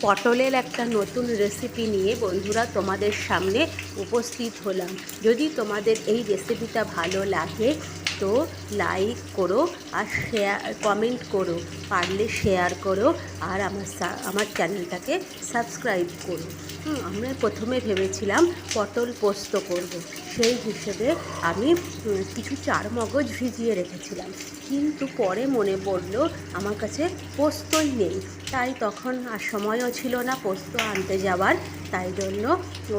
পটলের একটা নতুন রেসিপি নিয়ে বন্ধুরা তোমাদের সামনে উপস্থিত হলাম। যদি তোমাদের এই রেসিপিটা ভালো লাগে তো লাইক করো আর শেয়ার কমেন্ট করো, পারলে শেয়ার করো আর আমার চ্যানেলটাকে সাবস্ক্রাইব করো। আমরা প্রথমে ভেবেছিলাম পটল পোস্ত করব, সেই হিসেবে আমি কিছু চারমগজ ভিজিয়ে রেখেছিলাম, কিন্তু পরে মনে পড়লো আমার কাছে পোস্তই নেই। তাই তখন আর সময়ও ছিল না পোস্ত আনতে যাওয়ার, তাই জন্য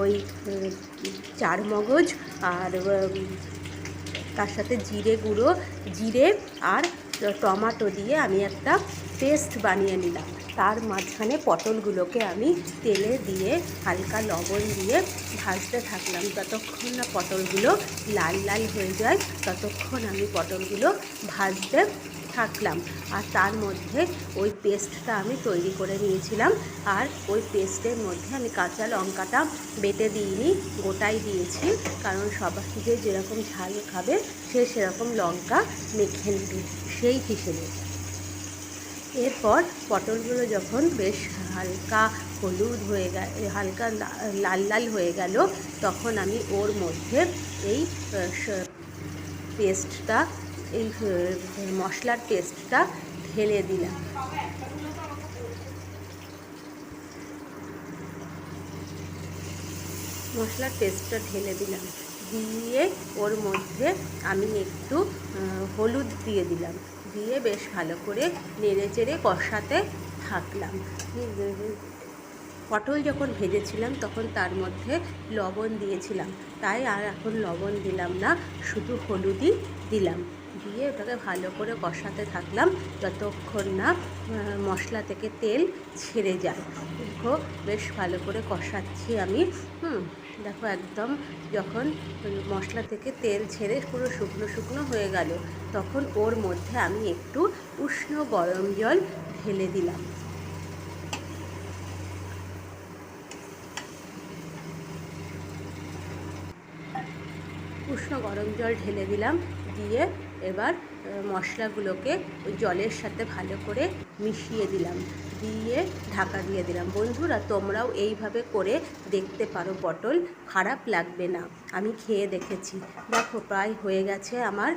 ওই চারমগজ আর তার সাথে জিরে আর টমেটো দিয়ে আমি একটা পেস্ট বানিয়ে নিলাম। তার মাঝখানে পটলগুলোকে আমি তেলে দিয়ে হালকা লবণ দিয়ে ভাজতে থাকলাম। যতক্ষণ না পটলগুলো লাল লাল হয়ে যায় ততক্ষণ আমি পটলগুলো ভাজতে থাকলাম। আর তার মধ্যে ওই পেস্টটা আমি তৈরি করে নিয়েছিলাম, আর ওই পেস্টের মধ্যে আমি কাঁচা লঙ্কাটা বেটে দিইনি, গোটাই দিয়েছি, কারণ সবাই যে যেরকম ঝাল খাবে সে সেরকম লঙ্কা মেখে নেবে সেই হিসেবে। এরপর পটলগুলো যখন বেশ হালকা হলুদ হয়ে হালকা লাল লাল হয়ে গেল, তখন আমি ওর মধ্যে এই পেস্টটা, এই মশলার পেস্টটা ঢেলে দিলাম। মশলার পেস্টটা ঢেলে দিলাম, দিয়ে ওর মধ্যে আমি একটু হলুদ দিয়ে দিলাম, দিয়ে বেশ ভালো করে নেড়ে চেড়ে কষাতে থাকলাম। পটল যখন ভেজেছিলাম তখন তার মধ্যে লবণ দিয়েছিলাম, তাই আর এখন লবণ দিলাম না, শুধু হলুদই দিলাম। দিয়ে ওটাকে ভালো করে কষাতে থাকলাম যতক্ষণ না মশলা থেকে তেল ছেড়ে যায়। দেখো বেশ ভালো করে কষাচ্ছি আমি। দেখো একদম যখন মশলা থেকে তেল ছেড়ে পুরো শুকনো শুকনো হয়ে গেল, তখন ওর মধ্যে আমি একটু উষ্ণ গরম জল ঢেলে দিলাম। উষ্ণ গরম জল ঢেলে দিলাম, দিয়ে এবার মশলাগুলোকে ওই জলের সাথে ভালো করে মিশিয়ে দিলাম, দিয়ে ঢাকা দিয়ে দিলাম। বন্ধুরা তোমরাও এইভাবে করে দেখতে পারো, পটল খারাপ লাগবে না, আমি খেয়ে দেখেছি। দেখো প্রায় হয়ে গেছে আমার।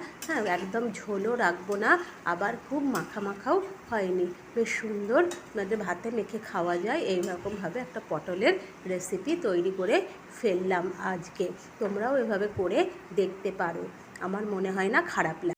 একদম ঝোলও রাখবো না, আবার খুব মাখা মাখাও হয়নি, বেশ সুন্দর, মানে ভাতে মেখে খাওয়া যায়। এইরকমভাবে একটা পটলের রেসিপি তৈরি করে ফেললাম আজকে। তোমরাও এভাবে করে দেখতে পারো, আমার মনে হয় না খারাপ লাগে।